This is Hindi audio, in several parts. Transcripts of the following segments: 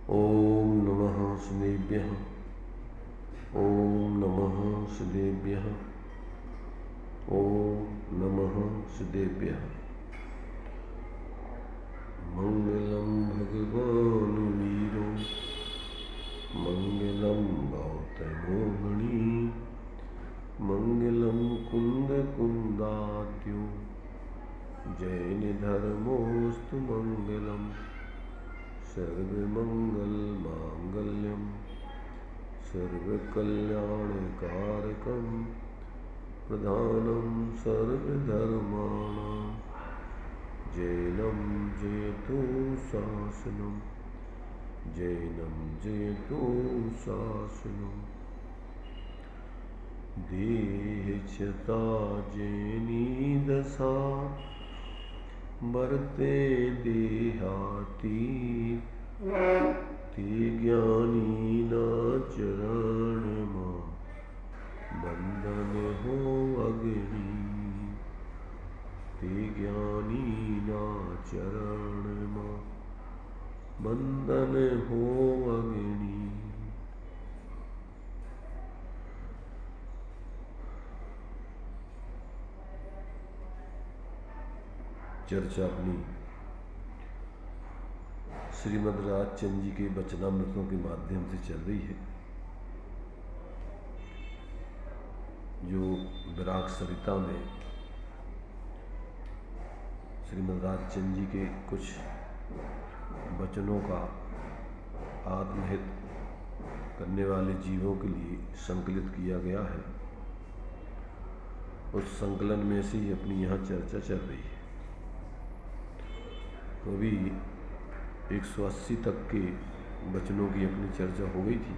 ओम नमः सिद्धेभ्यः। ओम नमः सिद्धेभ्यः। ओम नमः सिद्धेभ्यः। मंगलम भगवान वीरो मंगलम गौतमोहनी मंगलम कुंद कुंदाद्यो जैन धर्मोस्तु मंगलम सर्वमंगल मांगल्यम सर्वकल्याणकारकम प्रधानम सर्वधर्माणां जैनम जयतु शासनम जैनम जयतु शासनम देहचता जैनी दशा बरते देहाती ते ज्ञानी ना चरण मां बंधन हो अग्नि ते ज्ञानी ना चरण मां बंधन हो अग्नि। चर्चा अपनी श्रीमद् राजचंद्र जी के वचनामृतों के माध्यम से चल रही है। जो विराग सरिता में श्रीमद् राजचंद्र जी के कुछ वचनों का आत्महित करने वाले जीवों के लिए संकलित किया गया है, उस संकलन में से ही अपनी यहाँ चर्चा चल रही है। कभी 180 तक के वचनों की अपनी चर्चा हो गई थी।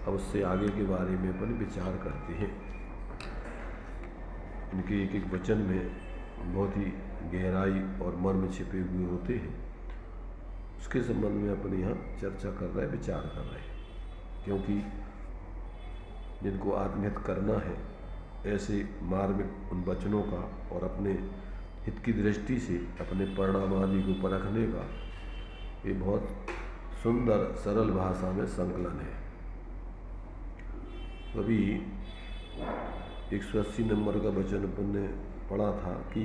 अब उससे आगे के बारे में अपन विचार करते हैं। इनके एक एक वचन में बहुत ही गहराई और मर्म छिपे हुए होते हैं। उसके संबंध में अपन यहाँ चर्चा कर रहे हैं, विचार कर रहे हैं। क्योंकि जिनको आत्महित करना है, ऐसे मार्मिक उन वचनों का और अपने हित की दृष्टि से अपने परिणाम आदि को परखने का ये बहुत सुंदर सरल भाषा में संकलन है। अभी 180 नंबर का वचन अपन ने पढ़ा था कि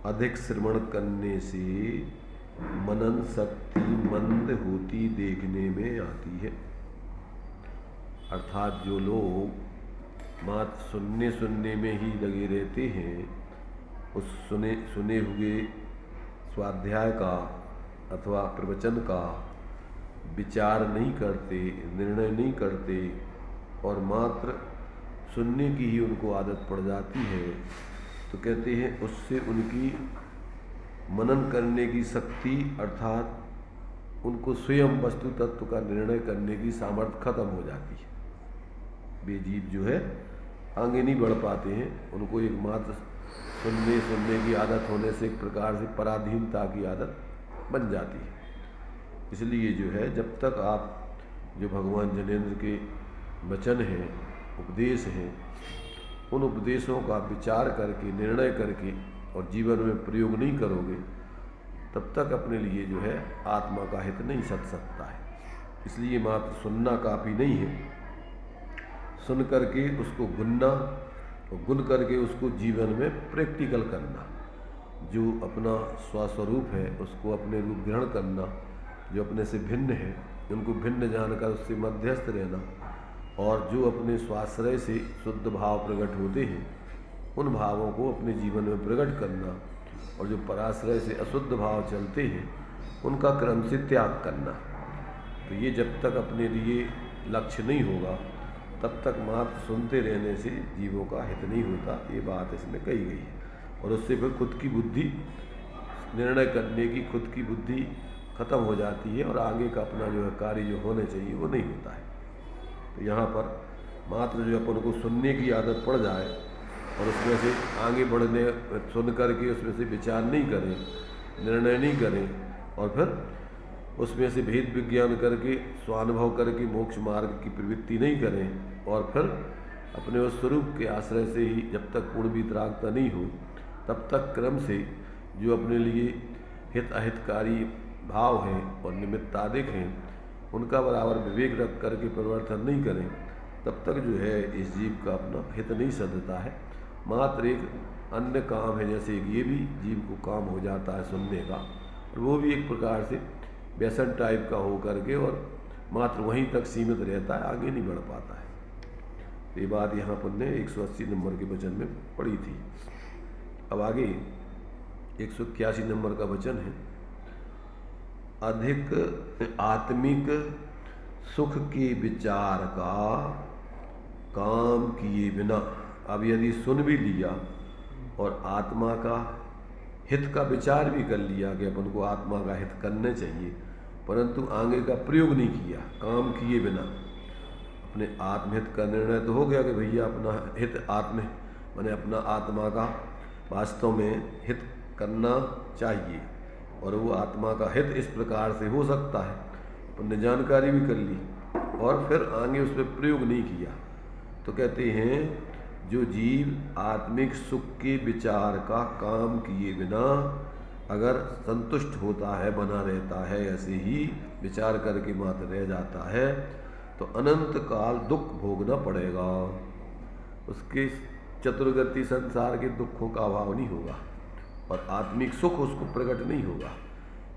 अधिक श्रवण करने से मनन शक्ति मंद होती देखने में आती है। अर्थात जो लोग मात्र सुनने में ही लगे रहते हैं, उस सुने हुए स्वाध्याय का अथवा प्रवचन का विचार नहीं करते, निर्णय नहीं करते और मात्र सुनने की ही उनको आदत पड़ जाती है, तो कहते हैं उससे उनकी मनन करने की शक्ति अर्थात उनको स्वयं वस्तु तत्व का निर्णय करने की सामर्थ्य खत्म हो जाती है। वे जीव जो है आगे नहीं बढ़ पाते हैं। उनको एकमात्र सुनने की आदत होने से एक प्रकार से पराधीनता की आदत बन जाती है। इसलिए जो है जब तक आप जो भगवान जनेंद्र के वचन हैं, उपदेश हैं, उन उपदेशों का विचार करके निर्णय करके और जीवन में प्रयोग नहीं करोगे, तब तक अपने लिए जो है आत्मा का हित नहीं सध सकता है। इसलिए मात्र सुनना काफ़ी नहीं है, सुन करके उसको गुनना और गुन करके उसको जीवन में प्रैक्टिकल करना। जो अपना स्वस्वरूप है उसको अपने रूप ग्रहण करना, जो अपने से भिन्न है उनको भिन्न जानकर उससे मध्यस्थ रहना, और जो अपने स्वाश्रय से शुद्ध भाव प्रकट होते हैं उन भावों को अपने जीवन में प्रकट करना, और जो पराश्रय से अशुद्ध भाव चलते हैं उनका क्रम से त्याग करना। तो ये जब तक अपने लिए लक्ष्य नहीं होगा तब तक मात्र सुनते रहने से जीवों का हित नहीं होता। ये बात इसमें कही गई है। और उससे फिर खुद की बुद्धि निर्णय करने की खुद की बुद्धि खत्म हो जाती है और आगे का अपना जो है कार्य जो होने चाहिए वो नहीं होता है। तो यहाँ पर मात्र जो अपन को सुनने की आदत पड़ जाए और उसमें से आगे बढ़ने सुन करके उसमें से विचार नहीं करें, निर्णय नहीं करें और फिर उसमें से भेद विज्ञान करके स्वानुभव करके मोक्ष मार्ग की प्रवृत्ति नहीं करें और फिर अपने उस स्वरूप के आश्रय से ही जब तक पूर्ण वितरागता नहीं हो तब तक क्रम से जो अपने लिए हित अहितकारी भाव हैं और निमित्तादिक हैं उनका बराबर विवेक रख करके परिवर्तन नहीं करें, तब तक जो है इस जीव का अपना हित नहीं सधता है। मात्र एक अन्य काम है, जैसे ये भी जीव को काम हो जाता है सुनने का, और वो भी एक प्रकार से व्यसन टाइप का हो करके और मात्र वहीं तक सीमित रहता है, आगे नहीं बढ़ पाता है। तो ये बात यहाँ पर ने 180 नंबर के वचन में पढ़ी थी। अब आगे 181 नंबर का वचन है, अधिक आत्मिक सुख के विचार का काम किए बिना। अब यदि सुन भी लिया और आत्मा का हित का विचार भी कर लिया कि अपन को आत्मा का हित करने चाहिए, परंतु आगे का प्रयोग नहीं किया, काम किए बिना अपने आत्महित का निर्णय तो हो गया कि भैया अपना हित मैंने अपना आत्मा का वास्तव में हित करना चाहिए, और वो आत्मा का हित इस प्रकार से हो सकता है, अपन ने जानकारी भी कर ली और फिर आगे उस पर प्रयोग नहीं किया। तो कहते हैं जो जीव आत्मिक सुख के विचार का काम किए बिना अगर संतुष्ट होता है, बना रहता है, ऐसे ही विचार करके मात्र रह जाता है, तो अनंत काल दुख भोगना पड़ेगा। उसके चतुर्गति संसार के दुखों का अभाव नहीं होगा और आत्मिक सुख उसको प्रकट नहीं होगा।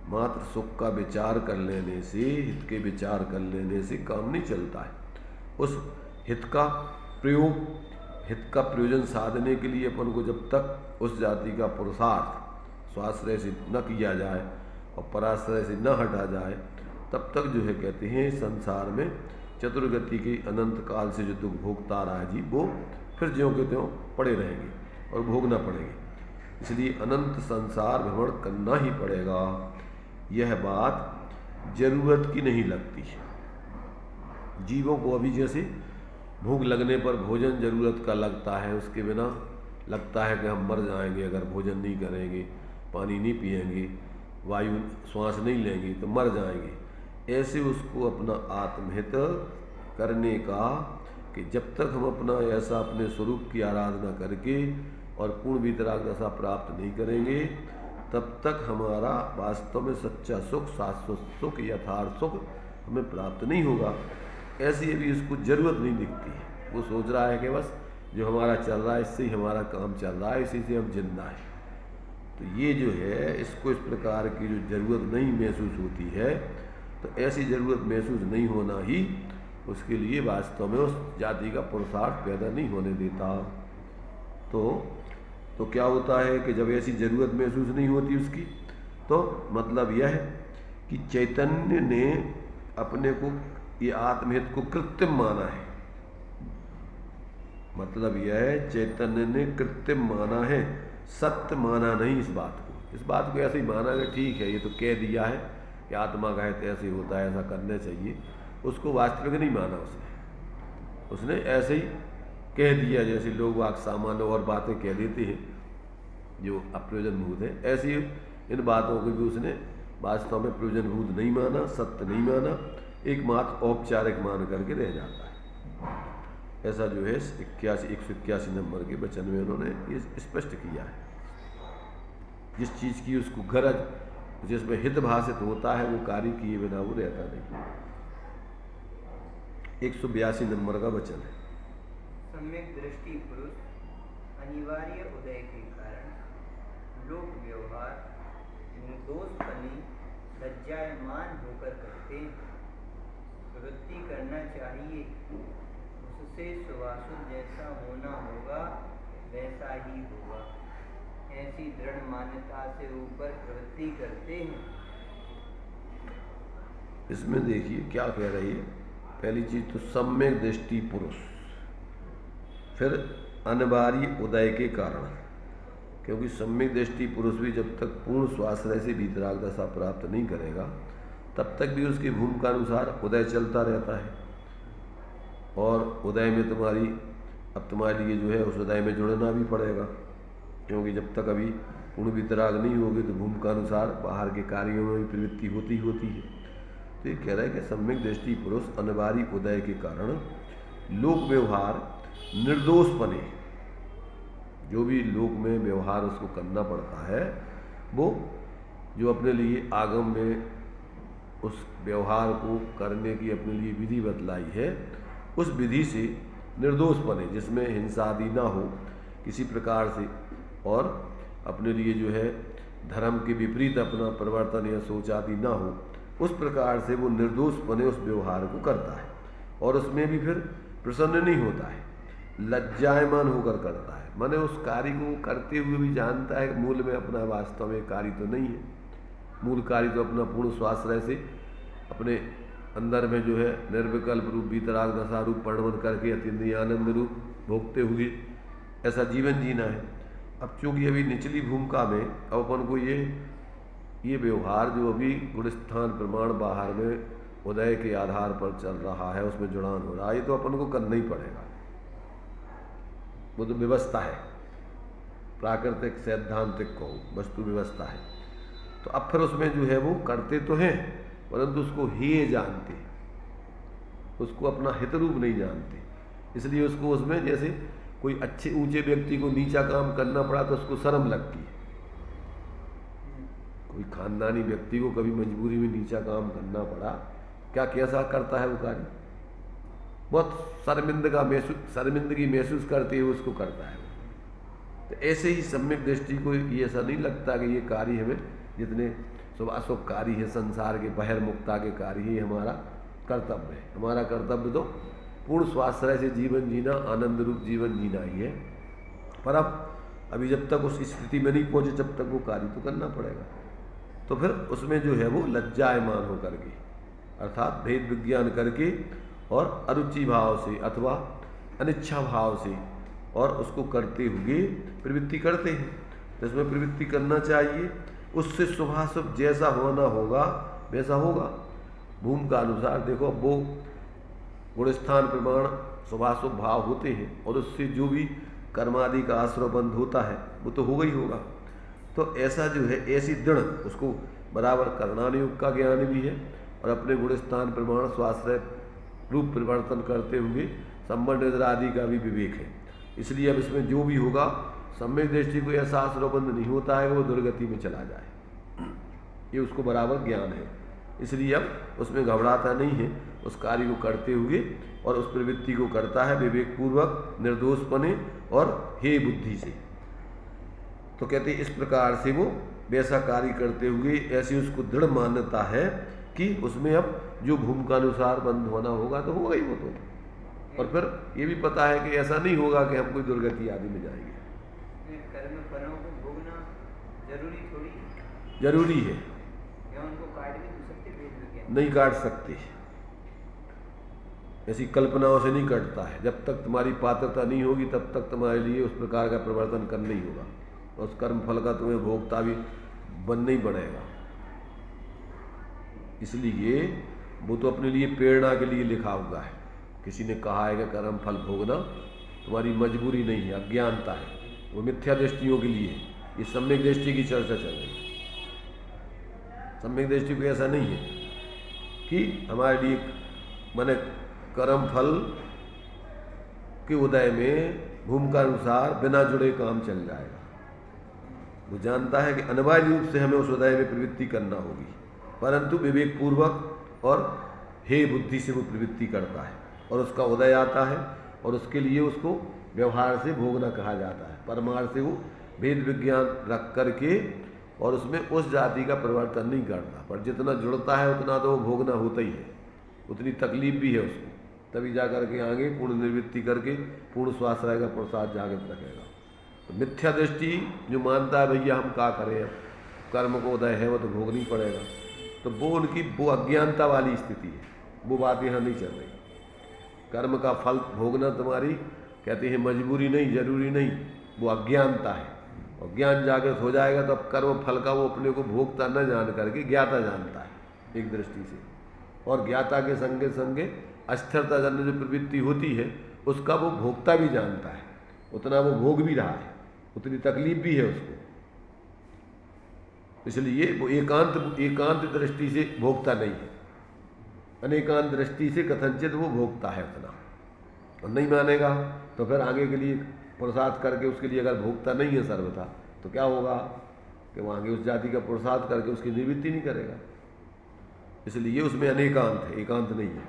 मात्र सुख का विचार कर लेने से, हित के विचार कर लेने से काम नहीं चलता है। उस हित का प्रयोजन साधने के लिए अपन को जब तक उस जाति का पुरुषार्थ स्वाश्रय से न किया जाए और पराश्रय से न हटा जाए, तब तक जो है कहते हैं संसार में चतुर्गति के अनंत काल से जो दुख भोगता रहा है जी, वो फिर ज्यों के त्यों पड़े रहेंगे और भोगना पड़ेंगे। इसलिए अनंत संसार भ्रमण करना ही पड़ेगा। यह बात जरूरत की नहीं लगती। जीवों को अभी जैसे भूख लगने पर भोजन जरूरत का लगता है, उसके बिना लगता है कि हम मर जाएंगे अगर भोजन नहीं करेंगे, पानी नहीं पिएंगे, वायु श्वास नहीं लेंगे तो मर जाएंगे। ऐसे उसको अपना आत्महित करने का कि जब तक हम अपना ऐसा अपने स्वरूप की आराधना करके और पूर्ण वितराग दशा प्राप्त नहीं करेंगे, तब तक हमारा वास्तव में सच्चा सुख, शाश्वत सुख, यथार्थ सुख हमें प्राप्त नहीं होगा। ऐसी अभी उसको जरूरत नहीं दिखती है। वो सोच रहा है कि बस जो हमारा चल रहा है इससे ही हमारा काम चल रहा है, इसी से हम जिंदा हैं। तो ये जो है इसको इस प्रकार की जो जरूरत नहीं महसूस होती है, तो ऐसी ज़रूरत महसूस नहीं होना ही उसके लिए वास्तव में उस जाति का पुरुषार्थ पैदा नहीं होने देता। तो क्या होता है कि जब ऐसी ज़रूरत महसूस नहीं होती उसकी, तो मतलब यह है कि चैतन्य ने अपने को ये आत्महित को कृत्रिम माना है। मतलब यह है चैतन्य ने कृत्रिम माना है, सत्य माना नहीं इस बात को। इस बात को ऐसे ही माना कि ठीक है ये तो कह दिया है कि आत्मा का हित ऐसे होता है, ऐसा करना चाहिए, उसको वास्तविक नहीं माना उसने ऐसे ही कह दिया। जैसे लोग वाक सामान्य और बातें कह देते हैं जो अप्रयोजनभूत है, ऐसी इन बातों को भी उसने वास्तव में प्रयोजनभूत नहीं माना, सत्य नहीं माना, एकमात्र औपचारिक मान करके रह जाता है। ऐसा जो है 181 नंबर के वचन में उन्होंने ये स्पष्ट किया है। जिस चीज़ की उसको गरज, जिसमें हित भाषित होता है, वो कार्य किए बिना वो रहता नहीं। 182 नंबर का वचन है, सम्यक दृष्टि पुरुष अनिवार्य उदय के कारण लोक व्यवहार निर्दोषपने लज्जायमान होकर करते हैं। प्रवृत्ति करना चाहिए, उससे सुवासुद जैसा होना होगा वैसा ही होगा, ऐसी दृढ़ मान्यता से ऊपर प्रवृत्ति करते हैं। इसमें देखिए क्या कह रही है। पहली चीज तो सम्यक दृष्टि पुरुष, फिर अनिवार्य उदय के कारण, क्योंकि सम्यक दृष्टि पुरुष भी जब तक पूर्ण स्वाश्रय से वीतराग दशा प्राप्त नहीं करेगा, तब तक भी उसकी भूमिका अनुसार उदय चलता रहता है। और उदय में तुम्हारे लिए जो है उस उदय में जुड़ना भी पड़ेगा, क्योंकि जब तक अभी पूर्ण वीतराग नहीं होगी तो भूमिका अनुसार बाहर के कार्यों में भी प्रवृत्ति होती है। तो ये कह रहा है कि सम्यक दृष्टि पुरुष अनिवार्य उदय के कारण लोक व्यवहार निर्दोषपने, जो भी लोक में व्यवहार उसको करना पड़ता है, वो जो अपने लिए आगम में उस व्यवहार को करने की अपने लिए विधि बतलाई है, उस विधि से निर्दोष बने, जिसमें हिंसा आदि ना हो किसी प्रकार से, और अपने लिए जो है धर्म के विपरीत अपना परिवर्तन या सोच आदि ना हो, उस प्रकार से वो निर्दोष बने उस व्यवहार को करता है। और उसमें भी फिर प्रसन्न नहीं होता है, लज्जायमान होकर करता है। माने उस कार्य को करते हुए भी जानता है मूल में अपना वास्तव में कार्य तो नहीं है, मूल कार्य तो अपना पूर्ण स्वाश्रय से अपने अंदर में जो है निर्विकल्प रूप वीतराग दशा रूप प्रणवन करके अत्यंत आनंद रूप भोगते हुए ऐसा जीवन जीना है। अब चूँकि अभी निचली भूमिका में अब अपन को ये व्यवहार जो अभी गुणस्थान प्रमाण बाहर में उदय के आधार पर चल रहा है, उसमें जुड़ान हो रहा है, ये तो अपन को करना ही पड़ेगा। वो तो व्यवस्था है, प्राकृतिक सैद्धांतिक को वस्तु व्यवस्था है। तो अब फिर उसमें जो है वो करते तो हैं, परंतु उसको हेय जानते, उसको अपना हित रूप नहीं जानते। इसलिए उसको उसमें जैसे कोई अच्छे ऊंचे व्यक्ति को नीचा काम करना पड़ा तो उसको शर्म लगती है। कोई खानदानी व्यक्ति को कभी मजबूरी में नीचा काम करना पड़ा, क्या कैसा करता है वो कार्य, बहुत शर्मिंदगी महसूस करते हुए उसको करता है। तो ऐसे ही सम्यक दृष्टि को ये ऐसा नहीं लगता कि ये कार्य हमें जितने शुभाशुभ कार्य है संसार के बहिर्मुक्ता के कार्य ही हमारा कर्तव्य है। हमारा कर्तव्य तो पूर्ण स्वाश्रय से जीवन जीना, आनंद रूप जीवन जीना ही है। पर अब अभी जब तक उस स्थिति में नहीं पहुंचे जब तक वो कार्य तो करना पड़ेगा। तो फिर उसमें जो है वो लज्जायमान होकर के, अर्थात भेद विज्ञान करके और अरुचि भाव से अथवा अनिच्छा भाव से और उसको करते हुए प्रवृत्ति करते हैं। जिसमें प्रवृत्ति करना चाहिए उससे शुभाशुभ जैसा होना होगा वैसा होगा। भूमि का अनुसार देखो, वो गुणस्थान प्रमाण शुभाशुभ भाव होते हैं और उससे जो भी कर्मादि का आश्रय बंध होता है वो तो होगा ही होगा। तो ऐसा जो है ऐसी दृढ़ उसको बराबर करणानुयोग का ज्ञान भी है और अपने गुणस्थान प्रमाण स्वाश्रय रूप परिवर्तन करते हुए संबंध आदि का भी विवेक है। इसलिए अब इसमें जो भी होगा सम्यक दृष्टि को ऐसा आश्रयबंध नहीं होता है वो दुर्गति में चला जाए, ये उसको बराबर ज्ञान है। इसलिए अब उसमें घबराता नहीं है, उस कार्य को करते हुए और उस प्रवृत्ति को करता है विवेकपूर्वक निर्दोषपने और हे बुद्धि से। तो कहते इस प्रकार से वो वैसा कार्य करते हुए ऐसी उसको दृढ़ मान्यता है कि उसमें अब जो भूमिका अनुसार बंद होना होगा तो होगा ही वो तो। और फिर ये भी पता है कि ऐसा नहीं होगा कि हम कोई दुर्गति आदि में जाएंगे। कर्म फलों को भोगना जरूरी थोड़ी, जरूरी है, या उनको काट भी तो सकते, भेद विज्ञान नहीं काट सकते, ऐसी कल्पनाओं से नहीं कटता है। जब तक तुम्हारी पात्रता नहीं होगी तब तक तुम्हारे लिए उस प्रकार का परिवर्तन करना ही होगा, और उस कर्म फल का तुम्हें भोगता भी बनना ही पड़ेगा। इसलिए वो तो अपने लिए प्रेरणा के लिए लिखा हुआ है। किसी ने कहा है कि कर्म फल भोगना तुम्हारी मजबूरी नहीं है, अज्ञानता है, वो मिथ्या दृष्टियों के लिए। ये सम्यक दृष्टि की चर्चा चल रही है। सम्यक दृष्टि को ऐसा नहीं है कि हमारे लिए माने कर्म फल के उदय में भूमिका अनुसार बिना जुड़े काम चल जाएगा। वो जानता है कि अनिवार्य रूप से हमें उस उदय में प्रवृत्ति करना होगी, परंतु विवेकपूर्वक और हे बुद्धि से वो प्रवृत्ति करता है और उसका उदय आता है और उसके लिए उसको व्यवहार से भोगना कहा जाता है। परमार्थ से वो भेद विज्ञान रख करके और उसमें उस जाति का परिवर्तन नहीं करता, पर जितना जुड़ता है उतना तो वो भोगना होता ही है, उतनी तकलीफ भी है उसको, तभी जा करके आगे पूर्ण निवृत्ति करके पूर्ण स्वाश्रय का प्रसाद जागृत रखेगा। तो मिथ्या दृष्टि जो मानता है भैया हम क्या करें, अब कर्म को उदय है वो तो भोगनी पड़ेगा, तो वो उनकी वो अज्ञानता वाली स्थिति है। वो बात यहाँ नहीं चल रही। कर्म का फल भोगना तुम्हारी कहते हैं मजबूरी नहीं, जरूरी नहीं, वो अज्ञानता है। और ज्ञान जागृत हो जाएगा तो अब कर्म फल का वो अपने को भोगता न जान करके ज्ञाता जानता है एक दृष्टि से, और ज्ञाता के संगे संगे अस्थिरता जन्य जो प्रवृत्ति होती है उसका वो भोगता भी जानता है, उतना वो भोग भी रहा है, उतनी तकलीफ भी है उसको। इसलिए वो एकांत दृष्टि से भोगता नहीं है, अनेकांत दृष्टि से कथनचित वो भोगता है उतना। और नहीं मानेगा तो फिर आगे के लिए पुरुषार्थ करके उसके लिए अगर भोगता नहीं है सर्वथा तो क्या होगा कि वो आगे उस जाति का पुरुषार्थ करके उसकी निवृत्ति नहीं करेगा। इसलिए उसमें अनेकांत है, एकांत नहीं है।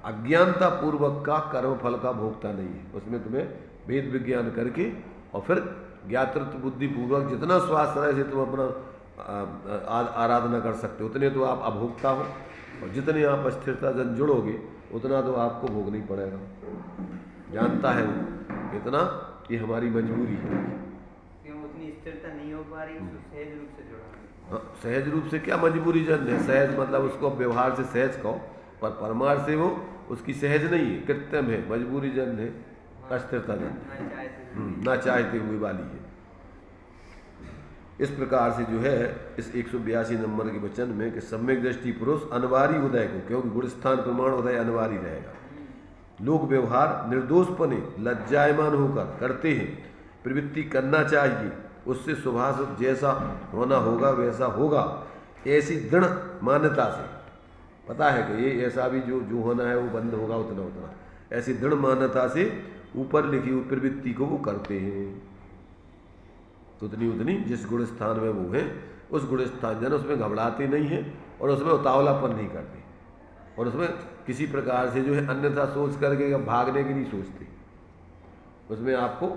अज्ञानता पूर्वक का कर्म फल का भोगता नहीं है, उसमें तुम्हें भेद विज्ञान करके और फिर ज्ञातृत्व बुद्धि पूर्वक जितना स्वास्थ्य से तुम अपना आराधना कर सकते हो उतने तो आप अभोक्ता हो, और जितने आप अस्थिरता जन जुड़ोगे उतना तो आपको भोगना ही पड़ेगा। जानता है वो इतना कि हमारी मजबूरी है, क्यों उतनी स्थिरता नहीं हो पा रही, तो सहज रूप से जुड़ा है। हाँ, सहज रूप से क्या मजबूरी जन है, सहज मतलब उसको व्यवहार से सहज कहो, पर परमार्थ से वो उसकी सहज नहीं है, कृत्रिम है, मजबूरी जन है, अस्थिरता जन ना चाहते हुए वाली है। इस प्रकार से जो है इस 182 नंबर के वचन में कि सम्यक दृष्टि पुरुष अनिवार्य उदय को, क्योंकि गुणस्थान प्रमाण उदय अनिवार्य रहेगा, लोक व्यवहार निर्दोषपने लज्जायमान होकर करते हैं, प्रवृत्ति करना चाहिए, उससे शुभाशुभ जैसा होना होगा वैसा होगा, ऐसी दृढ़ मान्यता से, पता है कि ये ऐसा भी जो होना है वो बंद होगा उतना उतना, ऐसी दृढ़ मान्यता से ऊपर लिखी हुई प्रवृत्ति को वो करते हैं, तो उतनी उतनी जिस गुण स्थान में वो है उस गुण स्थान जन उसमें घबराते नहीं है और उसमें उतावलापन नहीं करते, और उसमें किसी प्रकार से जो है अन्यथा सोच करके भागने की नहीं सोचते, उसमें आपको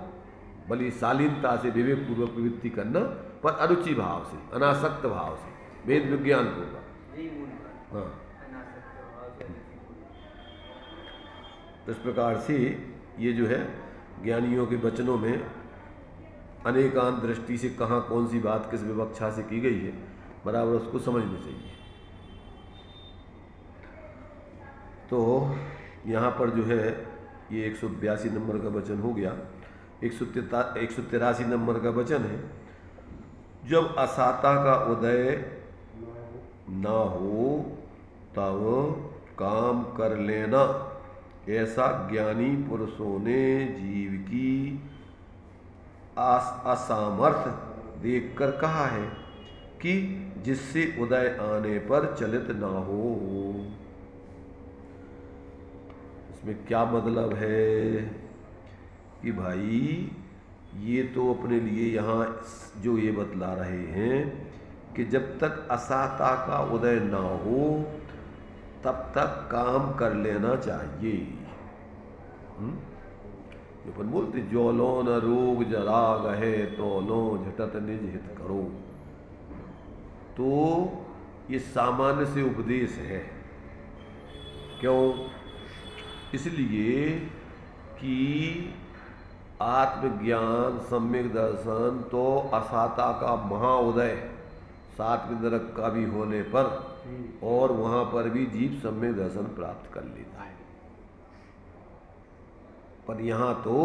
बड़ी शालीनता से विवेकपूर्वक प्रवृत्ति करना, पर अरुचि भाव से, अनासक्त भाव से, वेद विज्ञान पूर्वक। हाँ, इस प्रकार से ये जो है ज्ञानियों के वचनों में अनेकांत दृष्टि से कहाँ कौन सी बात किस विवक्षा से की गई है, बराबर उसको समझना चाहिए। तो यहाँ पर जो है ये 182 नंबर का वचन हो गया। 183 नंबर का वचन है, जब असाता का उदय ना हो तब काम कर लेना, ऐसा ज्ञानी पुरुषों ने जीव की असामर्थ्य देखकर कहा है कि जिससे उदय आने पर चलित ना हो। इसमें क्या मतलब है कि भाई ये तो अपने लिए यहाँ जो ये बतला रहे हैं कि जब तक असाता का उदय ना हो तब तक काम कर लेना चाहिए। जो अपन बोलते जो लो न रोग जरा गहे तो लो झटत निज हित करो, तो ये सामान्य से उपदेश है। क्यों? इसलिए कि आत्मज्ञान सम्यक दर्शन तो असाता का महाउदय सात्विक नरक का भी होने पर और वहां पर भी जीव सम्यक दर्शन प्राप्त कर लेता है। पर यहाँ तो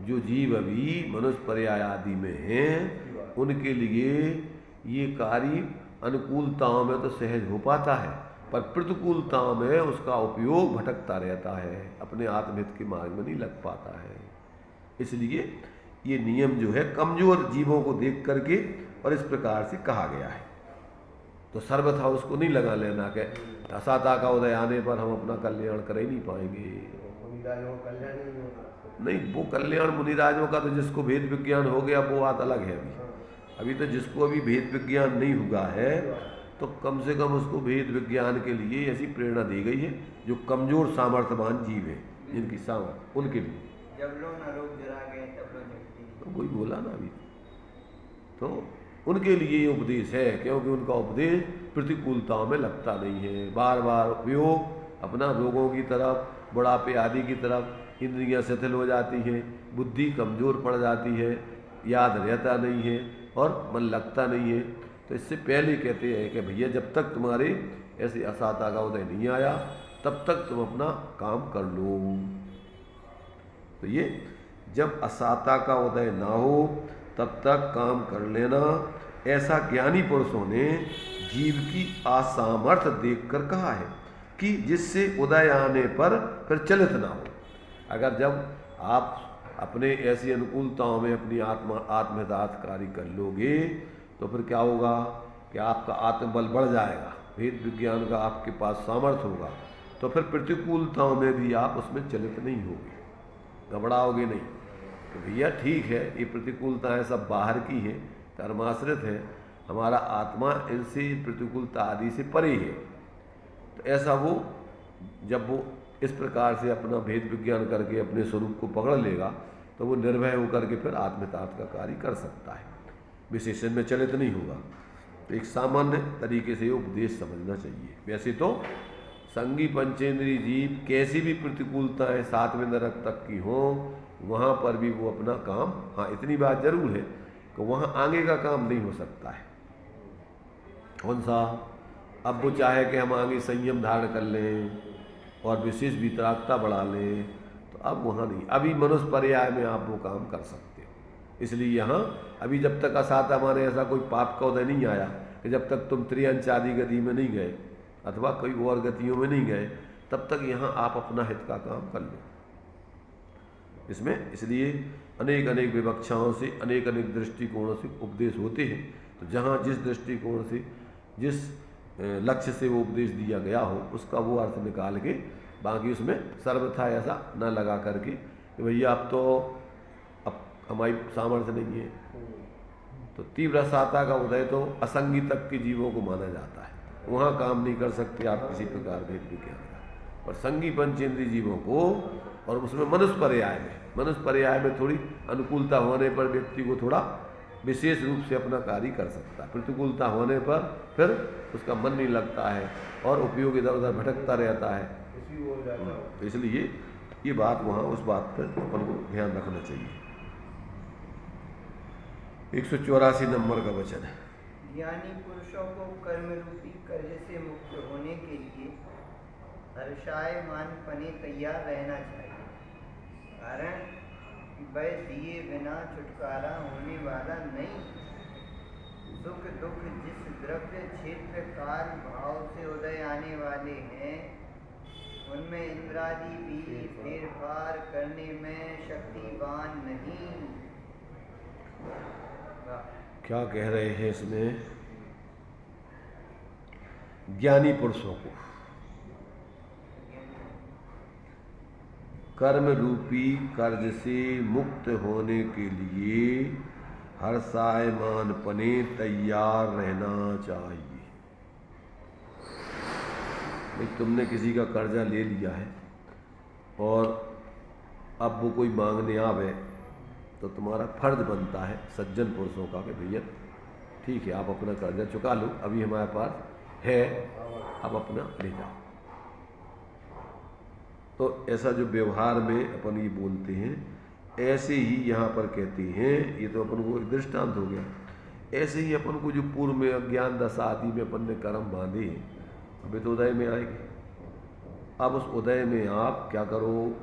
जो जीव अभी मनुष्य पर्याय आदि में हैं उनके लिए ये कार्य अनुकूलताओं में तो सहज हो पाता है, पर प्रतिकूलताओं में उसका उपयोग भटकता रहता है, अपने आत्महित के मार्ग में नहीं लग पाता है। इसलिए ये नियम जो है कमजोर जीवों को देख करके और इस प्रकार से कहा गया है। तो सर्वथा उसको नहीं लगा लेना कि असाता का उदय आने पर हम अपना कल्याण कर ही नहीं पाएंगे। नहीं, वो कल्याण मुनिराजों का तो जिसको भेद विज्ञान हो गया वो बात अलग है। अभी तो जिसको अभी भेद विज्ञान नहीं हुआ है तो कम से कम उसको भेद विज्ञान के लिए ऐसी प्रेरणा दी गई है जो कमजोर सामर्थ्यवान जीव है, जिनकी सामर्थ्य उनके लिए। जब लो न रोग जरा गए तब लो झटती, तो वही बोला ना अभी, तो उनके लिए ये उपदेश है, क्योंकि उनका उपदेश प्रतिकूलताओं में लगता नहीं है। बार बार उपयोग अपना रोगों की तरफ, बुढ़ापे आदि की तरफ, इंद्रियां शिथिल हो जाती हैं, बुद्धि कमजोर पड़ जाती है, याद रहता नहीं है और मन लगता नहीं है। तो इससे पहले कहते हैं कि भैया जब तक तुम्हारे ऐसे असाता का उदय नहीं आया तब तक तुम अपना काम कर लो। तो ये जब असाता का उदय ना हो तब तक काम कर लेना, ऐसा ज्ञानी पुरुषों ने जीव की असामर्थ्य देखकर कहा है कि जिससे उदय आने पर फिर चलित ना हो। अगर जब आप अपने ऐसी अनुकूलताओं में अपनी आत्महितार्थ कार्य कर लोगे तो फिर क्या होगा कि आपका आत्मबल बढ़ जाएगा, भेद विज्ञान का आपके पास सामर्थ्य होगा, तो फिर प्रतिकूलताओं में भी आप उसमें चलित नहीं होगे, घबराओगे नहीं। तो भैया ठीक है, ये प्रतिकूलताएं सब बाहर की हैं, कर्माश्रित है, हमारा आत्मा इनसे प्रतिकूलता आदि से परे है। तो ऐसा वो जब वो इस प्रकार से अपना भेद विज्ञान करके अपने स्वरूप को पकड़ लेगा तो वो निर्भय होकर के फिर आत्मयथार्थ का कार्य कर सकता है, विशेषण में चलित नहीं होगा। तो एक सामान्य तरीके से उपदेश समझना चाहिए। वैसे तो संगी पंचेंद्रीय जीव कैसी भी प्रतिकूलताएं साथ में नरक तक की हो, वहाँ पर भी वो अपना काम, हाँ इतनी बात जरूर है कि वहाँ आगे का काम नहीं हो सकता है। कौन सा? अब वो चाहे कि हम आगे संयम धारण कर लें और विशेष वितरागता बढ़ा लें, तो अब वहाँ नहीं। अभी मनुष्य पर्याय में आप वो काम कर सकते हो। इसलिए यहाँ अभी जब तक असात हमारे ऐसा कोई पाप का उदय नहीं आया कि जब तक तुम त्रियंच आदि गति में नहीं गए अथवा कोई और गतियों में नहीं गए, तब तक यहाँ आप अपना हित का काम कर लो। इसमें इसलिए अनेक अनेक विवक्षाओं से अनेक अनेक दृष्टिकोणों से उपदेश होते हैं। तो जहाँ जिस दृष्टिकोण से जिस लक्ष्य से वो उपदेश दिया गया हो उसका वो अर्थ निकाल के, बाकी उसमें सर्वथा ऐसा न लगा करके कि भैया अब हमारी सामर्थ्य नहीं है। तो तीव्र साता का उदय तो असंगी तक के जीवों को माना जाता है, वहाँ काम नहीं कर सकते आप किसी प्रकार भेद विज्ञान का। और संगी पंचेंद्रीय जीवों को, और उसमें मनुष्य पर्याय में थोड़ी अनुकूलता होने पर व्यक्ति को थोड़ा विशेष रूप से अपना कार्य कर सकता है। प्रतिकूलता होने पर फिर उसका मन नहीं लगता है और उपयोग इधर उधर भटकता रहता है। तो इसलिए ये बात वहाँ उस बात पर अपन को ध्यान रखना चाहिए। 184 नंबर का वचन है। ज्ञानी पुरुषों को कर्म रूपी कर्ज से मुक्त होने के लिए हर्षायमान पने तैयार रहना चाहिए, कारण वह दिए बिना छुटकारा होने वाला नहीं। सुख दुख जिस द्रव्य क्षेत्र काल भाव से उदय आने वाले हैं, उनमें इंद्रादि भी फेरफार करने में शक्तिवान नहीं। क्या कह रहे हैं इसमें? ज्ञानी पुरुषों को कर्म रूपी कर्ज से मुक्त होने के लिए हर्षायमान पने तैयार रहना चाहिए। भाई तुमने किसी का कर्जा ले लिया है और अब वो कोई मांगने आवे तो तुम्हारा फर्ज बनता है सज्जन पुरुषों का कि भैया ठीक है आप अपना कर्जा चुका लो, अभी हमारे पास है, अब अपना ले जाओ। तो ऐसा जो व्यवहार में अपन ये बोलते हैं, ऐसे ही यहाँ पर कहते हैं, ये तो अपन को एक दृष्टांत हो गया। ऐसे ही अपन को जो पूर्व में अज्ञान दशा आदि में अपन ने कर्म बांधे हैं, अभी तो उदय में आएंगे। अब उस उदय में आप क्या करो,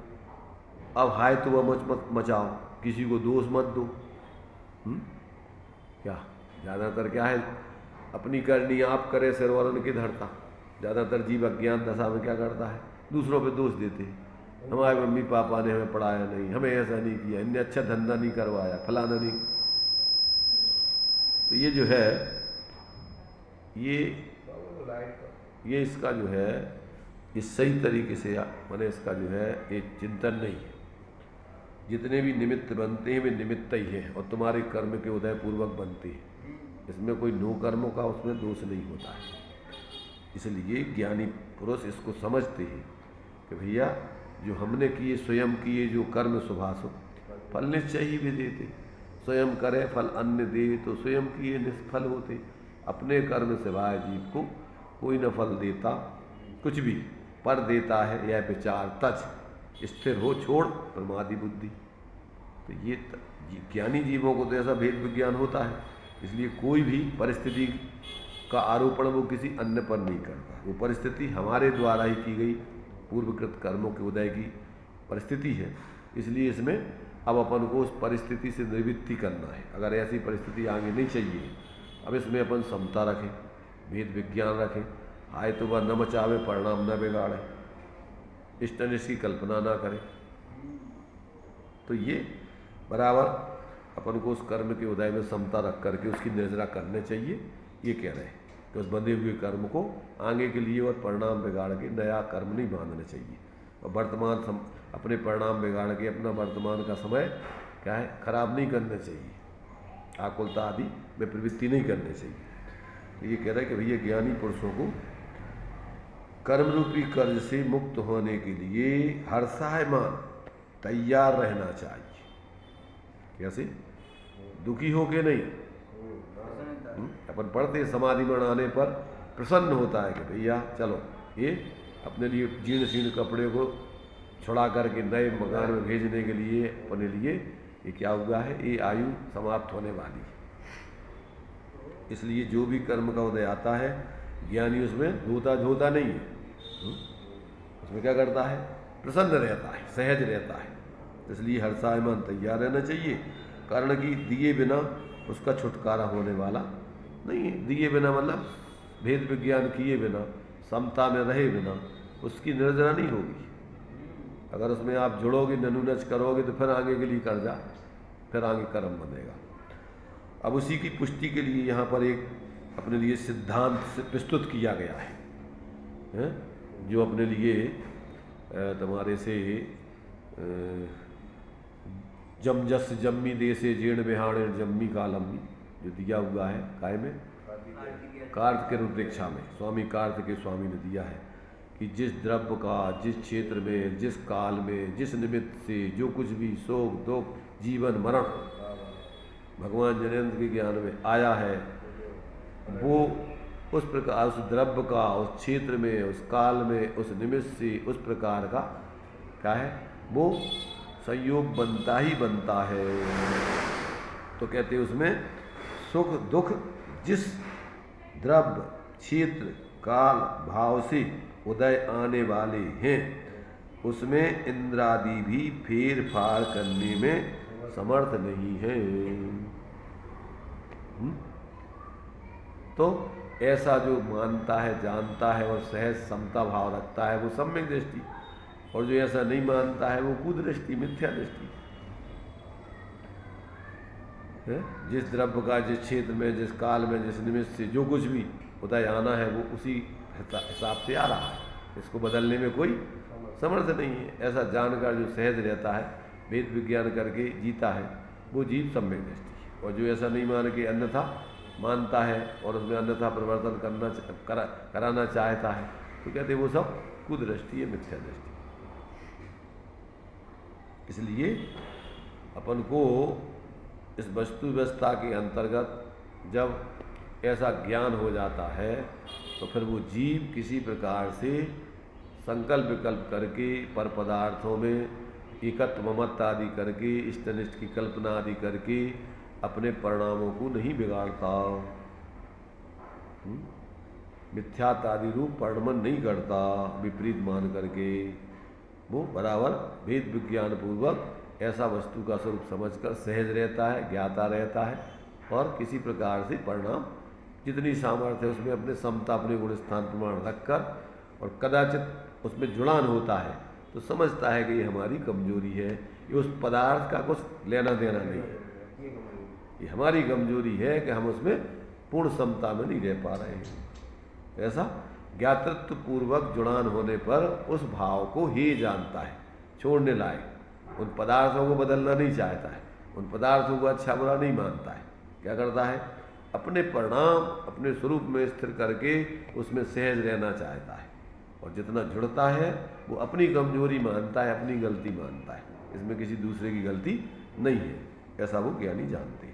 अब हाय तो वह मत मचाओ, किसी को दोष मत दो। क्या ज़्यादातर क्या है, अपनी करनी आप करे सिर वालों की धरता। ज़्यादातर जीव अज्ञान दशा में क्या करता है, दूसरों पे दोष देते हैं। हमारे मम्मी पापा ने हमें पढ़ाया नहीं, हमें ऐसा नहीं किया, इनने अच्छा धंधा नहीं करवाया, फलाना नहीं। तो ये जो है ये इसका जो है ये सही तरीके से मैंने इसका जो है ये चिंतन नहीं है। जितने भी निमित्त बनते हैं वे निमित्त ही हैं और तुम्हारे कर्म के उदय पूर्वक बनते हैं। इसमें कोई नो कर्मों का उसमें दोष नहीं होता है। इसलिए ज्ञानी पुरुष इसको समझते हैं कि भैया जो हमने किए स्वयं किए जो कर्म शुभाशुभ फल निश्चय ही भी देते। स्वयं करे फल अन्य दे, तो स्वयं किए निष्फल होते। अपने कर्म सिवाय जीव को कोई न फल देता, कुछ भी पर देता है यह विचार तज स्थिर हो छोड़ प्रमादी बुद्धि। तो ये ज्ञानी जीवों को तो ऐसा भेद विज्ञान होता है, इसलिए कोई भी परिस्थिति का आरोपण वो किसी अन्य पर नहीं करता। वो परिस्थिति हमारे द्वारा ही की गई पूर्वकृत कर्मों के उदय की परिस्थिति है। इसलिए इसमें अब अपन को उस परिस्थिति से निवृत्ति करना है। अगर ऐसी परिस्थिति आगे नहीं चाहिए, अब इसमें अपन समता रखें, भेद विज्ञान रखें। आए तो वह न मचावे परिणाम न बिगाड़े, इष्ट अनिष्ट की कल्पना ना करें। तो ये बराबर अपन को उस कर्म के उदय में समता रख करके उसकी निर्जरा करने चाहिए। ये कह रहे हैं कि उस बंधे हुए कर्म को आगे के लिए और परिणाम बिगाड़ के नया कर्म नहीं बांधना चाहिए। और वर्तमान अपने परिणाम बिगाड़ के अपना वर्तमान का समय क्या है खराब नहीं करना चाहिए, आकुलता आदि में प्रवृत्ति नहीं करनी चाहिए। ये कह रहा है कि भैया ज्ञानी पुरुषों को कर्म रूपी कर्ज से मुक्त होने के लिए हर्षायमान तैयार रहना चाहिए। कैसे? दुखी हो के नहीं। अपन पढ़ते समाधि में आने पर प्रसन्न होता है कि भैया चलो ये अपने लिए जीर्ण शीर्ण कपड़े को छुड़ा करके नए मकान में भेजने के लिए अपने लिए ये क्या हुआ है, ये आयु समाप्त होने वाली है। इसलिए जो भी कर्म का उदय आता है ज्ञानी उसमें धोता धोता नहीं है, उसमें क्या करता है, प्रसन्न रहता है, सहज रहता है। इसलिए हर्षायमान तैयार रहना चाहिए, कारण कि दिए बिना उसका छुटकारा होने वाला नहीं है। दिए बिना मतलब भेद विज्ञान किए बिना, समता में रहे बिना उसकी निर्जरा नहीं होगी। अगर उसमें आप जुड़ोगे, ननुनच करोगे तो फिर आगे के लिए कर्जा, फिर आगे कर्म बनेगा। अब उसी की पुष्टि के लिए यहाँ पर एक अपने लिए सिद्धांत से प्रस्तुत किया गया है, जो अपने लिए तुम्हारे से जम जस जम्मी देसे जीर्ण बिहाणे जम्मी कालम्मी जो दिया हुआ है काय में, कार्त के रुद्रेक्षा में स्वामी कार्त के स्वामी ने दिया है कि जिस द्रव्य का जिस क्षेत्र में जिस काल में जिस निमित्त से जो कुछ भी शोक दुख जीवन मरण भगवान जनेन्द्र के ज्ञान में आया है, वो उस प्रकार उस द्रव्य का उस क्षेत्र में उस काल में उस निमित्त से उस प्रकार का क्या है, वो संयोग बनता ही बनता है। तो कहते हैं उसमें सुख दुख जिस द्रव्य क्षेत्र काल भाव से उदय आने वाले हैं उसमें इंद्रादि भी फेर फार करने में समर्थ नहीं है। तो ऐसा जो मानता है, जानता है और सहज समता भाव रखता है वो सम्यक दृष्टि, और जो ऐसा नहीं मानता है वो कुदृष्टि, मिथ्या दृष्टि। जिस द्रव्य का जिस क्षेत्र में जिस काल में जिस निमित्त से जो कुछ भी उदय आना है वो उसी हिसाब से आ रहा है, इसको बदलने में कोई समर्थ नहीं है। ऐसा जानकर जो सहज रहता है, वेद विज्ञान करके जीता है, वो जीव सम्यक दृष्टि है। और जो ऐसा नहीं मान के अन्यथा मानता है और उसमें अन्यथा परिवर्तन कराना चाहता है तो कहते वो सब कुदृष्टि है, मिथ्या दृष्टि। इसलिए अपन को इस वस्तु व्यवस्था के अंतर्गत जब ऐसा ज्ञान हो जाता है तो फिर वो जीव किसी प्रकार से संकल्प विकल्प करके पर पदार्थों में एकत्व ममत्व आदि करके इष्टनिष्ठ की कल्पना आदि करके अपने परिणामों को नहीं बिगाड़ता, मिथ्यात आदि रूप परिणमन नहीं करता विपरीत मान करके। वो बराबर वेद विज्ञान पूर्वक ऐसा वस्तु का स्वरूप समझकर सहज रहता है, ज्ञाता रहता है, और किसी प्रकार से परिणाम जितनी सामर्थ्य है उसमें अपने समता अपने गुण स्थान प्रमाण रखकर, और कदाचित उसमें जुड़ान होता है तो समझता है कि ये हमारी कमजोरी है, ये उस पदार्थ का कुछ लेना देना नहीं है, ये हमारी कमजोरी है कि हम उसमें पूर्ण समता में नहीं रह पा रहे हैं। ऐसा ज्ञातृत्व पूर्वक जुड़ान होने पर उस भाव को ही जानता है, छोड़ने लायक, उन पदार्थों को बदलना नहीं चाहता है, उन पदार्थों को अच्छा बुरा नहीं मानता है। क्या करता है, अपने परिणाम अपने स्वरूप में स्थिर करके उसमें सहज रहना चाहता है, और जितना जुड़ता है वो अपनी कमजोरी मानता है, अपनी गलती मानता है, इसमें किसी दूसरे की गलती नहीं है, ऐसा वो ज्ञानी जानते हैं।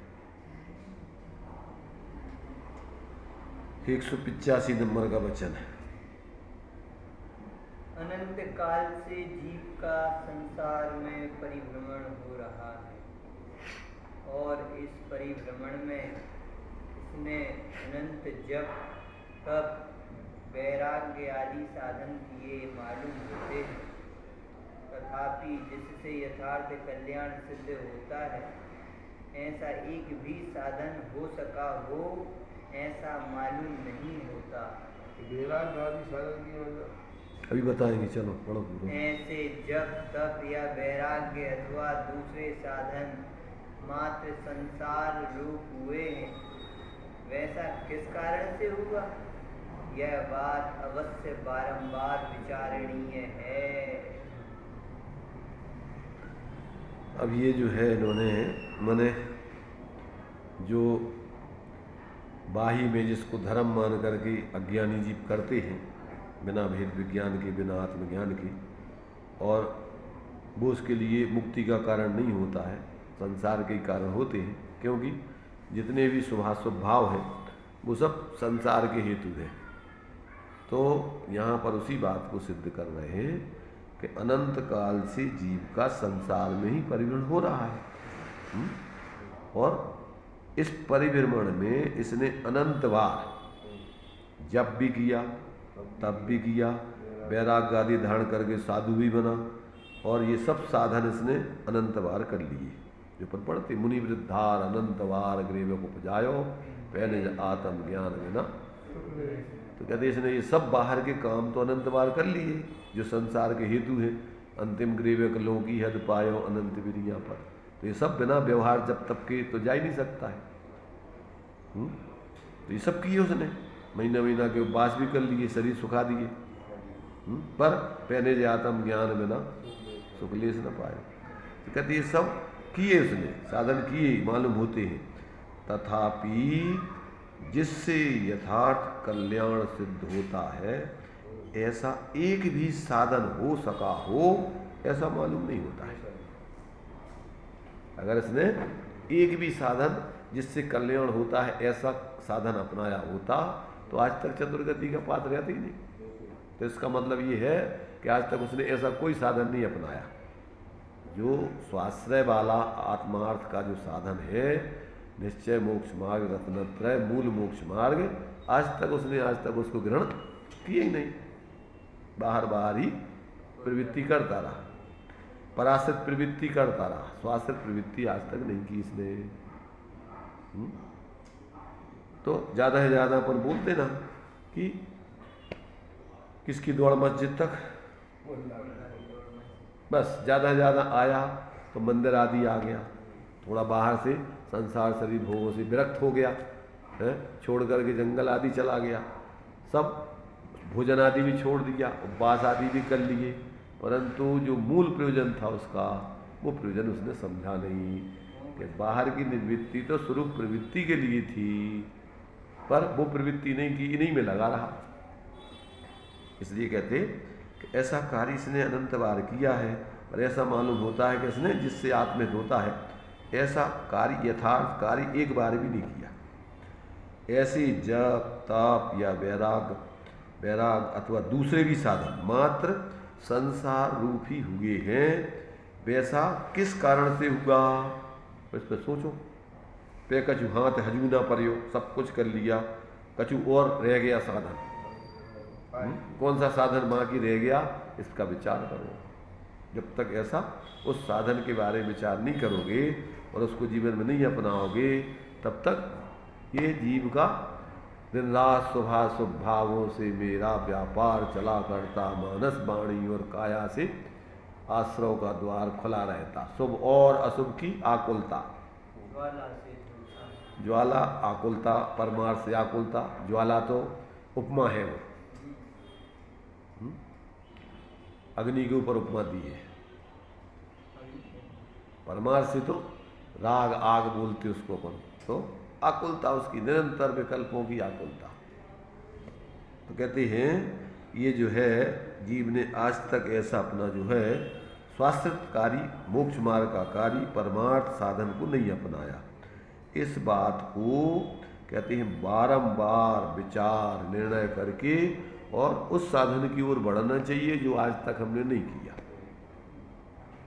185 नंबर का वचन है। अनंत काल से जीव का संसार में परिभ्रमण हो रहा है, और इस परिभ्रमण में इसने अनंत जप तप वैराग्य आदि साधन किए मालूम होते हैं, तथापि जिससे यथार्थ कल्याण सिद्ध होता है ऐसा एक भी साधन हो सका हो ऐसा मालूम नहीं होता। वैराग्य आदि साधन की अभी बताएंगे, चलो पढ़ो पूरा। ऐसे जप तप या वैराग्य अथवा दूसरे साधन मात्र संसार रूप हुए हैं, वैसा किस कारण से हुआ, यह बात अवश्य बारंबार विचारणीय है। अब ये जो है इन्होंने माने जो बाही में जिसको धर्म मान करके अज्ञानी जीव करते हैं बिना भेद विज्ञान के, बिना आत्मज्ञान के, और वो उसके लिए मुक्ति का कारण नहीं होता है, संसार के कारण होते हैं, क्योंकि जितने भी शुभाशुभ भाव हैं वो सब संसार के हेतु हैं। तो यहाँ पर उसी बात को सिद्ध कर रहे हैं कि अनंत काल से जीव का संसार में ही परिभ्रमण हो रहा है। और इस परिभ्रमण में इसने अनंत बार जब भी किया तब भी किया, वैराग्य आदि धारण करके साधु भी बना, और ये सब साधन इसने अनंत बार कर लिए। जो पर पढ़ते मुनि वृद्धार अनंत बार ग्रेव को उपजायो पहले आत्म ज्ञान में ना, तो कहते इसने ये सब बाहर के काम तो अनंत बार कर लिए जो संसार के हेतु हैं। अंतिम ग्रीवे लोगों की हद पायो अनंत विरिया पर, तो ये सब बिना व्यवहार जब तक के तो जा ही नहीं सकता है। तो ये सब किए उसने, महीना महीना के उपवास भी कर लिए, शरीर सुखा दिए, पर पहले जो आत्म ज्ञान बिना सुखलेश न पाए। तो कहते ये सब किए उसने, साधन किए मालूम होते हैं, तथापि जिससे यथार्थ कल्याण सिद्ध होता है ऐसा एक भी साधन हो सका हो ऐसा मालूम नहीं होता है। अगर इसने एक भी साधन जिससे कल्याण होता है ऐसा साधन अपनाया होता तो आज तक चतुर्गति का पात्र रहता ही नहीं। तो इसका मतलब ये है कि आज तक उसने ऐसा कोई साधन नहीं अपनाया जो स्वाश्रय वाला आत्मार्थ का जो साधन है, निश्चय मोक्ष मार्ग रत्नत्रय मूल मोक्ष मार्ग, आज तक उसको ग्रहण किया ही नहीं। बाहर बाहर ही प्रवृत्ति करता रहा, पराश्रित प्रवृत्ति करता रहा, स्वाश्रित प्रवृत्ति आज तक नहीं की इसने। तो ज़्यादा से ज़्यादा अपन बोलते ना कि किसकी दौड़ मस्जिद तक, बस ज़्यादा से ज़्यादा आया तो मंदिर आदि आ गया, थोड़ा बाहर से संसार शरीर भोगों से विरक्त हो गया है, छोड़ करके जंगल आदि चला गया, सब भोजन आदि भी छोड़ दिया, उपवास आदि भी कर लिए, परंतु जो मूल प्रयोजन था उसका वो प्रयोजन उसने समझा नहीं कि बाहर की निवृत्ति तो स्वरूप प्रवृत्ति के लिए थी, पर वो प्रवृत्ति नहीं की, इन्हीं में लगा रहा। इसलिए कहते कि ऐसा कार्य इसने अनंत बार किया है, और ऐसा मालूम होता है कि इसने जिससे आत्मित होता है ऐसा कार्य यथार्थ कार्य एक बार भी नहीं किया। ऐसे जप तप या वैराग अथवा दूसरे भी साधन मात्र संसार रूप ही हुए हैं, वैसा किस कारण से हुआ इस पर सोचो। पे कछु हाथ हजू ना परियो, सब कुछ कर लिया, कछु और रह गया साधन, कौन सा साधन बाकी रह गया इसका विचार करो। जब तक ऐसा उस साधन के बारे में विचार नहीं करोगे और उसको जीवन में नहीं अपनाओगे तब तक ये जीव का दिन रात शुभाशुभ भावों से मेरा व्यापार चला करता, मानस वाणी और काया से आश्रव का द्वार खुला रहता, शुभ और अशुभ की आकुलता, ज्वाला आकुलता, परमार्थ से आकुलता, ज्वाला तो उपमा है, वो अग्नि के ऊपर उपमा दी है, परमार्थ से तो राग आग बोलते उसको अपन, तो आकुलता उसकी निरंतर विकल्पों की आकुलता। तो कहते हैं ये जो है जीव ने आज तक ऐसा अपना जो है स्वास्थ्यकारी मोक्ष मार्ग का कार्य परमार्थ साधन को नहीं अपनाया। इस बात को कहते हैं बारंबार विचार निर्णय करके और उस साधन की ओर बढ़ना चाहिए जो आज तक हमने नहीं किया।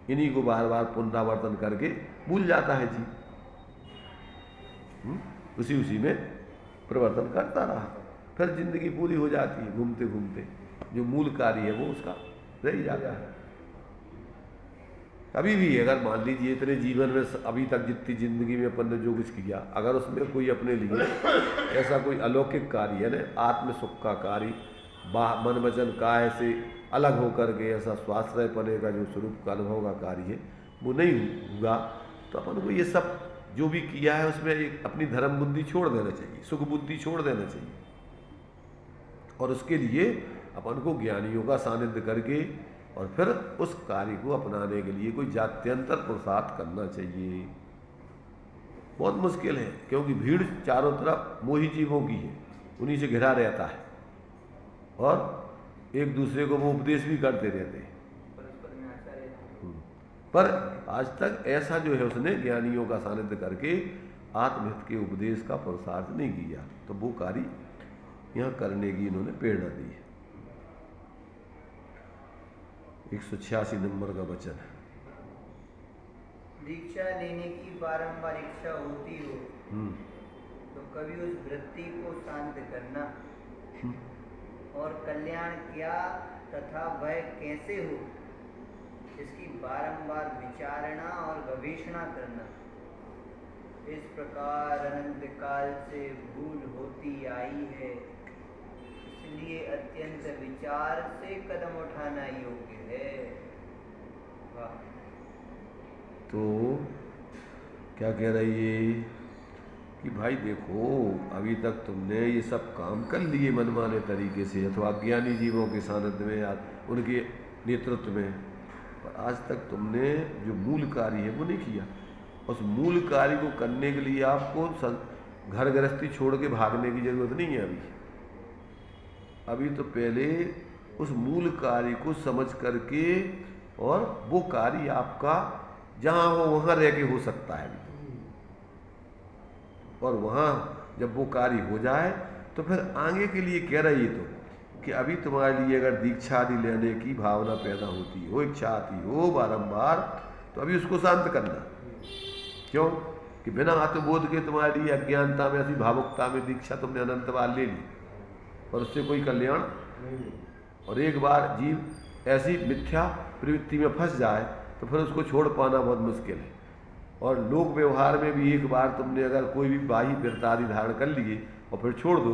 इन्हीं को बार बार पुनरावर्तन करके भूल जाता है जी, उसी में परिवर्तन करता रहा, फिर जिंदगी पूरी हो जाती है, घूमते घूमते जो मूल कार्य है वो उसका रह ही जाता है। कभी भी अगर मान लीजिए इतने जीवन में अभी तक जितनी जिंदगी में अपन ने जो कुछ किया, अगर उसमें कोई अपने लिए ऐसा कोई अलौकिक कार्य है ना, आत्म सुख का कार्य, मन वचन काय से अलग होकर के ऐसा स्वाश्रय पने का जो स्वरूप का अनुभव का कार्य है वो नहीं हुआ, तो अपन को ये सब जो भी किया है उसमें एक अपनी धर्म बुद्धि छोड़ देना चाहिए, सुख बुद्धि छोड़ देना चाहिए, और उसके लिए अपन को ज्ञानियों का सानिध्य करके और फिर उस कार्य को अपनाने के लिए कोई जात्यंतर पुरुषार्थ करना चाहिए। बहुत मुश्किल है, क्योंकि भीड़ चारों तरफ मोही जीवों की है, उन्हीं से घिरा रहता है और एक दूसरे को वो उपदेश भी करते रहते हैं। परस्पर में आचार्य पर आज तक ऐसा जो है उसने ज्ञानियों का सानिध्य करके आत्महित के उपदेश का पुरुषार्थ नहीं किया, तो वो कार्य यहाँ करने की इन्होंने प्रेरणा दी है। 186 नंबर का वचन है। दीक्षा लेने की बारंबार इच्छा होती हो तो कभी उस वृत्ति को शांत करना और कल्याण क्या तथा वह कैसे हो इसकी बारंबार विचारणा और गवेषणा करना। इस प्रकार अनंत काल से भूल होती आई है, इसलिए अत्यंत विचार से कदम उठाना योग्य है। वाह। तो क्या कह रही है कि भाई देखो, अभी तक तुमने ये सब काम कर लिए मनमाने तरीके से अथवा अज्ञानी जीवों के सानिध्य में या उनके नेतृत्व में, पर आज तक तुमने जो मूल कार्य है वो नहीं किया। उस मूल कार्य को करने के लिए आपको घर गृहस्थी छोड़ के भागने की जरूरत नहीं है। अभी तो पहले उस मूल कार्य को समझ करके, और वो कार्य आपका जहाँ हो वहाँ रह के हो सकता है, और वहाँ जब वो कार्य हो जाए तो फिर आगे के लिए कह रही तो कि अभी तुम्हारे लिए अगर दीक्षा आदि लेने की भावना पैदा होती हो, इच्छा आती हो बारंबार, तो अभी उसको शांत करना। क्यों कि बिना आत्मबोध के तुम्हारे लिए अज्ञानता में, ऐसी भावुकता में दीक्षा तुमने अनंत बार ले ली और उससे कोई कल्याण। और एक बार जीव ऐसी मिथ्या प्रवृत्ति में फंस जाए तो फिर उसको छोड़ पाना बहुत मुश्किल है। और लोक व्यवहार में भी एक बार तुमने अगर कोई भी बाह्य व्रत आदि धारण कर लिए और फिर छोड़ दो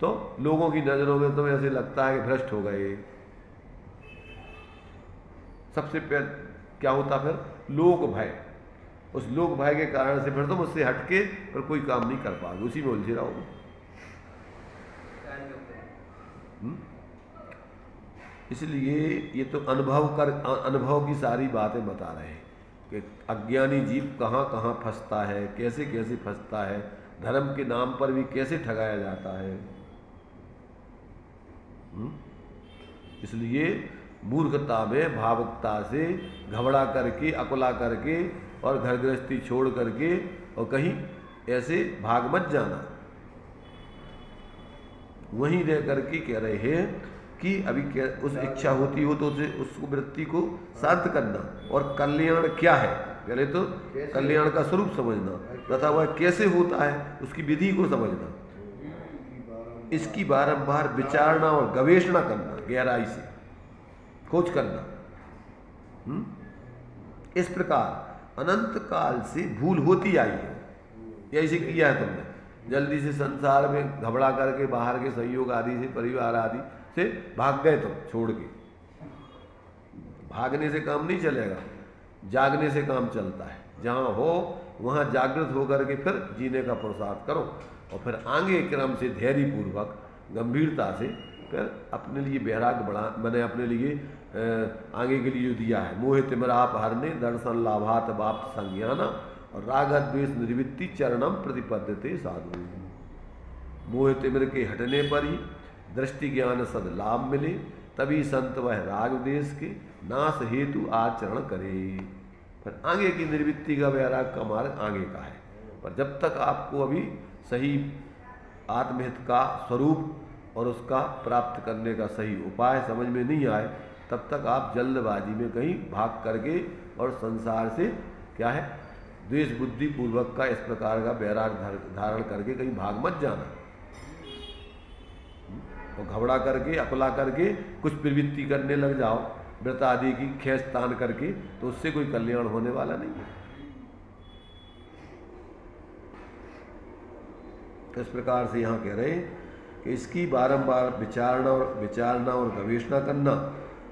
तो लोगों की नज़रों में तुम्हें ऐसे लगता है कि भ्रष्ट हो गए। सबसे पहले क्या होता फिर? लोक भय। उस लोक भय के कारण से फिर तुम उससे हटके फिर कोई काम नहीं कर पाओगे, उसी में उलझे रहोगे। इसलिए ये तो अनुभव की सारी बातें बता रहे हैं कि अज्ञानी जीव कहाँ कहाँ फंसता है, कैसे कैसे फंसता है, धर्म के नाम पर भी कैसे ठगाया जाता है। इसलिए मूर्खता में, भावुकता से घबरा करके, अकुला करके और घर गृहस्थी छोड़ करके और कहीं ऐसे भाग मत जाना। वहीं रह करके कह रहे हैं कि अभी क्या उस इच्छा होती हो तो उसे उसको वृत्ति को शांत करना, और कल्याण क्या है पहले तो कल्याण का स्वरूप समझना तथा वह कैसे होता है उसकी विधि को समझना, इसकी बारंबार विचारणा और गवेषणा करना, गहराई से खोज करना। इस प्रकार अनंत काल से भूल होती आई है, ऐसे किया है तुमने। जल्दी से संसार में घबरा करके बाहर के संयोग आदि से, परिवार आदि से भाग गए तुम छोड़ के। भागने से काम नहीं चलेगा, जागने से काम चलता है। जहाँ हो वहाँ जागृत होकर के फिर जीने का पुरुषार्थ करो, और फिर आगे क्रम से धैर्य पूर्वक गंभीरता से फिर अपने लिए वैराग्य बढ़ा बने, अपने लिए आगे के लिए जो दिया है। मोह तिमिराप हरने दर्शन लाभात बाप्त संज्ञाना और राग द्वेष निर्वृत्ति चरणम प्रतिपद्यते साधु। मोह तिमिर के हटने पर ही दृष्टि ज्ञान सद लाभ मिले, तभी संत वह राग द्वेष के नाश हेतु आचरण करे। फिर आगे की निर्वृत्ति का, वैराग का मार्ग आगे का है। पर जब तक आपको अभी सही आत्महित का स्वरूप और उसका प्राप्त करने का सही उपाय समझ में नहीं आए, तब तक आप जल्दबाजी में कहीं भाग करके और संसार से क्या है द्वेष बुद्धि पूर्वक का इस प्रकार का वैराग धारण करके कहीं भाग मत जाना। तो घबरा करके, अकुला करके कुछ प्रवृत्ति करने लग जाओ व्रत आदि की खेच तान करके, तो उससे कोई कल्याण होने वाला नहीं है। तो इस प्रकार से यहाँ कह रहे हैं कि इसकी बारंबार विचारना और गवेषणा करना।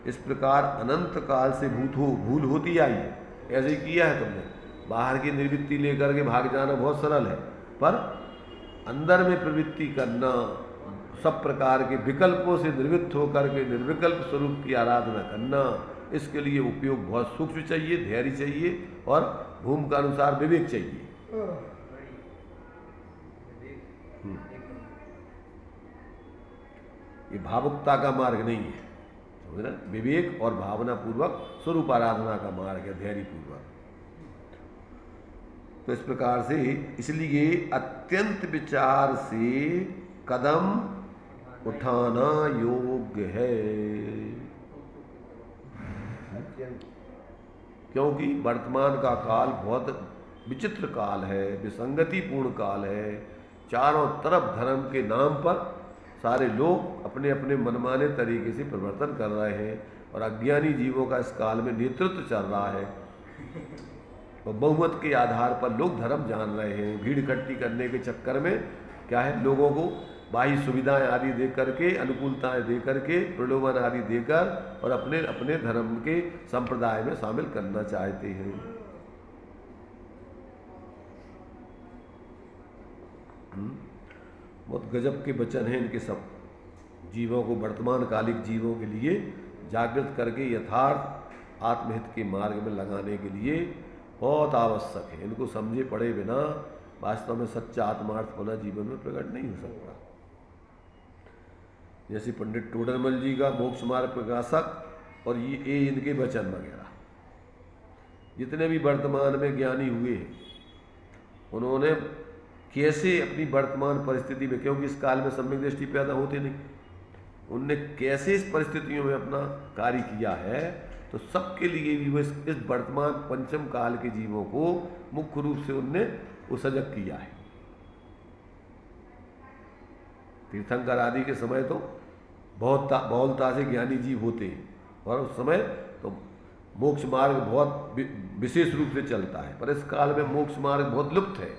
इस प्रकार अनंत काल से भूल होती आई है। ऐसे ही किया है तुमने। बाहर की निर्वृत्ति लेकर के भाग जाना बहुत सरल है, पर अंदर में प्रवृत्ति करना, सब प्रकार के विकल्पों से निवृत्त होकर के निर्विकल्प स्वरूप की आराधना करना, इसके लिए उपयोग बहुत सूक्ष्म चाहिए, धैर्य चाहिए और भूमि का अनुसार विवेक चाहिए। ये भावुकता का मार्ग नहीं है, समझ ना, विवेक और भावना पूर्वक स्वरूप आराधना का मार्ग है, धैर्य पूर्वक। तो इस प्रकार से इसलिए अत्यंत विचार से कदम उठाना योग्य है, क्योंकि वर्तमान का काल बहुत विचित्र काल है, विसंगतिपूर्ण काल है। चारों तरफ धर्म के नाम पर सारे लोग अपने अपने मनमाने तरीके से परिवर्तन कर रहे हैं और अज्ञानी जीवों का इस काल में नेतृत्व चल रहा है और बहुमत के आधार पर लोग धर्म जान रहे हैं। भीड़ इकट्ठी करने के चक्कर में क्या है, लोगों को बाह्य सुविधाएं आदि दे करके, अनुकूलताएं दे करके, प्रलोभन आदि देकर और अपने अपने धर्म के संप्रदाय में शामिल करना चाहते हैं। बहुत गजब के वचन हैं इनके सब। जीवों को, वर्तमान कालिक जीवों के लिए जागृत करके यथार्थ आत्महित के मार्ग में लगाने के लिए बहुत आवश्यक है। इनको समझे पड़े बिना वास्तव में सच्चा आत्मार्थ होना जीवन में प्रकट नहीं हो सकता। जैसे पंडित टोडरमल जी का मोक्ष मार्ग प्रकाशक और ये इनके वचन वगैरह, जितने भी वर्तमान में ज्ञानी हुए उन्होंने कैसे अपनी वर्तमान परिस्थिति में, क्योंकि इस काल में सम्यक दृष्टि पैदा होती नहीं, उनने कैसे इस परिस्थितियों में अपना कार्य किया है, तो सबके लिए भी वो इस वर्तमान पंचम काल के जीवों को मुख्य रूप से उनने वो सजग किया है। तीर्थंकर आदि के समय तो बहुलता से ज्ञानी जीव होते हैं और उस समय तो मोक्ष मार्ग बहुत विशेष रूप से चलता है, पर इस काल में मोक्ष मार्ग बहुत लुप्त है।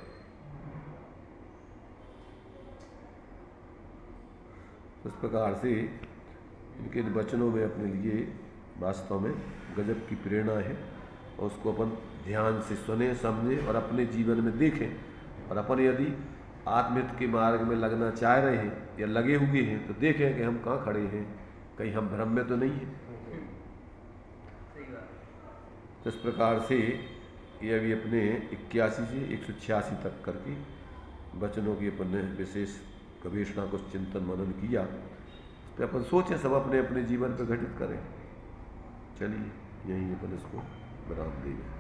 इस प्रकार से इनके वचनों में अपने लिए वास्तव में गजब की प्रेरणा है और उसको अपन ध्यान से सुने, समझे और अपने जीवन में देखें। और अपन यदि आत्महित के मार्ग में लगना चाह रहे हैं या लगे हुए हैं तो देखें कि हम कहाँ खड़े हैं, कहीं हम भ्रम में तो नहीं हैं। तो इस प्रकार से ये अभी अपने 81 से 186 तक करके वचनों की अपन ने विशेष गवेषणा को चिंतन मनन किया। इस पर अपन सोचें, सब अपने अपने जीवन पर घटित करें। चलिए यहीं अपन इसको विराम देंगे।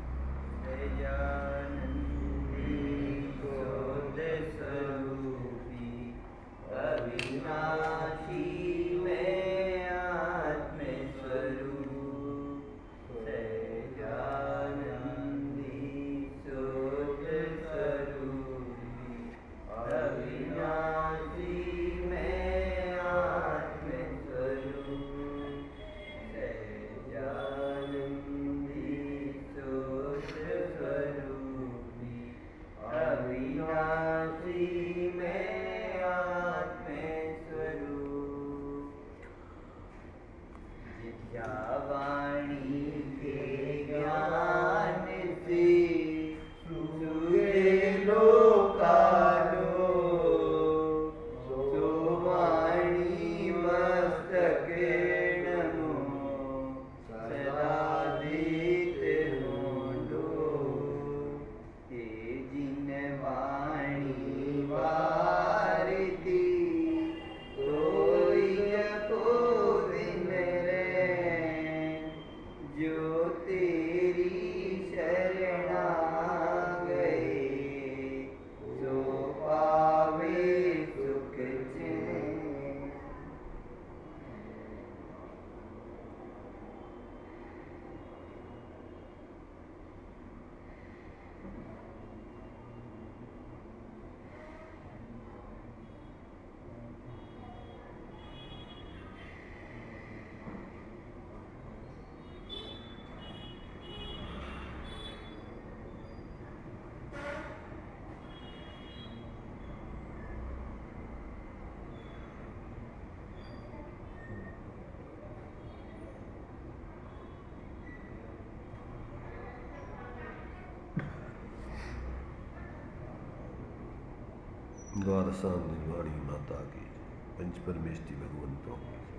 द्वादशां निर्वाणी माता की, पंच परमेष्टि भगवंतों की।